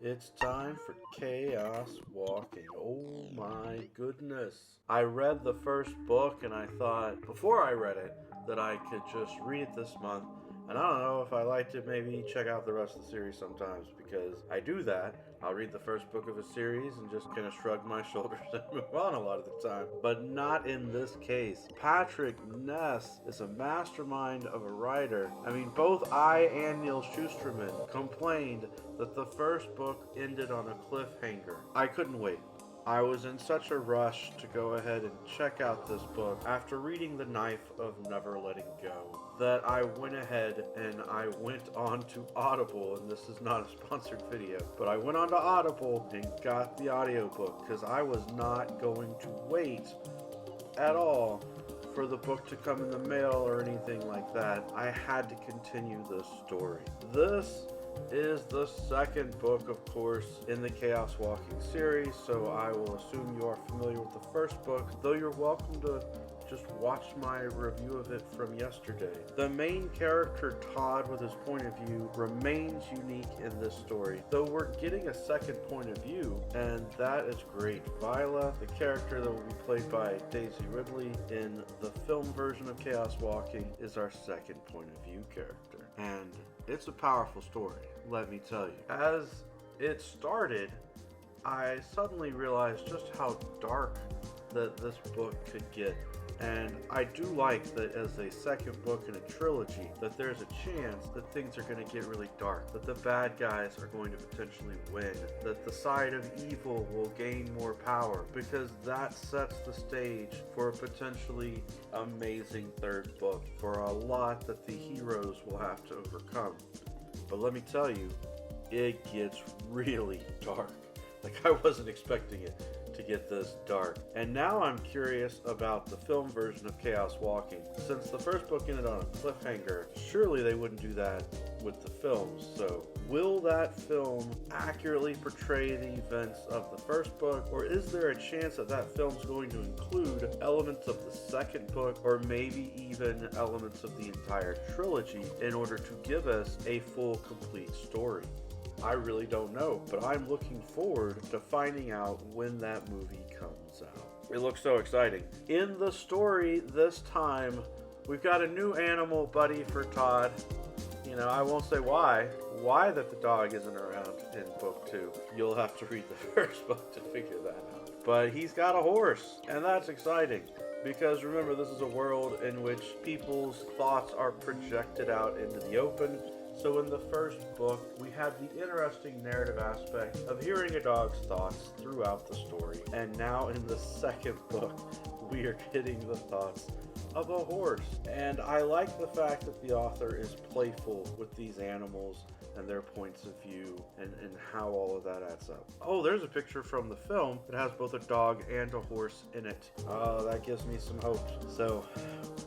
It's time for Chaos Walking. Oh my goodness. I read the first book and I thought, before I read it, that I could just read it this month. And I don't know if I liked it, maybe check out the rest of the series sometimes, because I do that. I'll read the first book of a series and just kind of shrug my shoulders and move on a lot of the time. But not in this case. Patrick Ness is a mastermind of a writer. I mean, both I and Neil Schusterman complained that the first book ended on a cliffhanger. I couldn't wait. I was in such a rush to go ahead and check out this book after reading The Knife of Never Letting Go that I went ahead and I went on to Audible, and this is not a sponsored video, but I went on to Audible and got the audiobook because I was not going to wait at all for the book to come in the mail or anything like that. I had to continue this story. This is the second book, of course, in the Chaos Walking series, so I will assume you are familiar with the first book, though you're welcome to just watch my review of it from yesterday. The main character, Todd, with his point of view, remains unique in this story, though we're getting a second point of view, and that is great. Viola, the character that will be played by Daisy Ridley in the film version of Chaos Walking, is our second point of view character. And it's a powerful story, let me tell you. As it started, I suddenly realized just how dark that this book could get. And I do like that as a second book in a trilogy, that there's a chance that things are going to get really dark, that the bad guys are going to potentially win, that the side of evil will gain more power, because that sets the stage for a potentially amazing third book, for a lot that the heroes will have to overcome. But let me tell you, it gets really dark. Like, I wasn't expecting it to get this dark. And now I'm curious about the film version of Chaos Walking. Since the first book ended on a cliffhanger, surely they wouldn't do that with the films. So will that film accurately portray the events of the first book, or is there a chance that that film's going to include elements of the second book, or maybe even elements of the entire trilogy in order to give us a full, complete story? I really don't know, but I'm looking forward to finding out when that movie comes out. It looks so exciting. In the story this time, we've got a new animal buddy for Todd. You know, I won't say why that the dog isn't around in book 2. You'll have to read the first book to figure that out. But he's got a horse, and that's exciting. Because remember, this is a world in which people's thoughts are projected out into the open. So in the first book, we have the interesting narrative aspect of hearing a dog's thoughts throughout the story. And now in the second book, we are getting the thoughts of a horse. And I like the fact that the author is playful with these animals and their points of view and how all of that adds up. Oh, there's a picture from the film that has both a dog and a horse in it. Oh, that gives me some hope. So,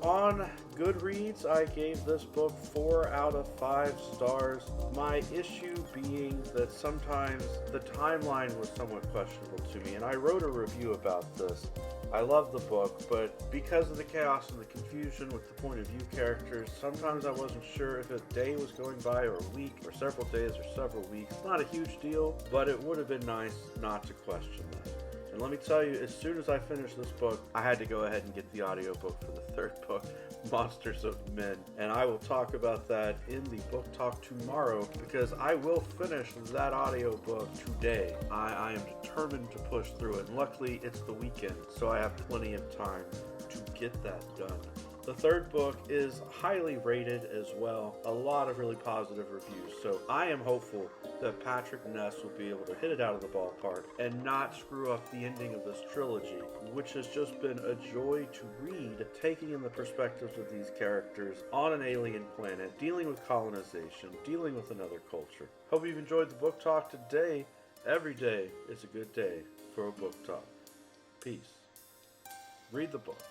on Goodreads, I gave this book 4 out of 5 stars. My issue being that sometimes the timeline was somewhat questionable to me, and I wrote a review about this. I love the book, but because of the chaos and the confusion with the point of view characters, sometimes I wasn't sure if a day was going by or a week or several days or several weeks. Not a huge deal, but it would have been nice not to question that. And let me tell you, as soon as I finished this book, I had to go ahead and get the audiobook for the third book, Monsters of Men. And I will talk about that in the book talk tomorrow, because I will finish that audiobook today. I am determined to push through it. And luckily, it's the weekend, so I have plenty of time to get that done. The third book is highly rated as well. A lot of really positive reviews. So I am hopeful that Patrick Ness will be able to hit it out of the ballpark and not screw up the ending of this trilogy, which has just been a joy to read, taking in the perspectives of these characters on an alien planet, dealing with colonization, dealing with another culture. Hope you've enjoyed the book talk today. Every day is a good day for a book talk. Peace. Read the book.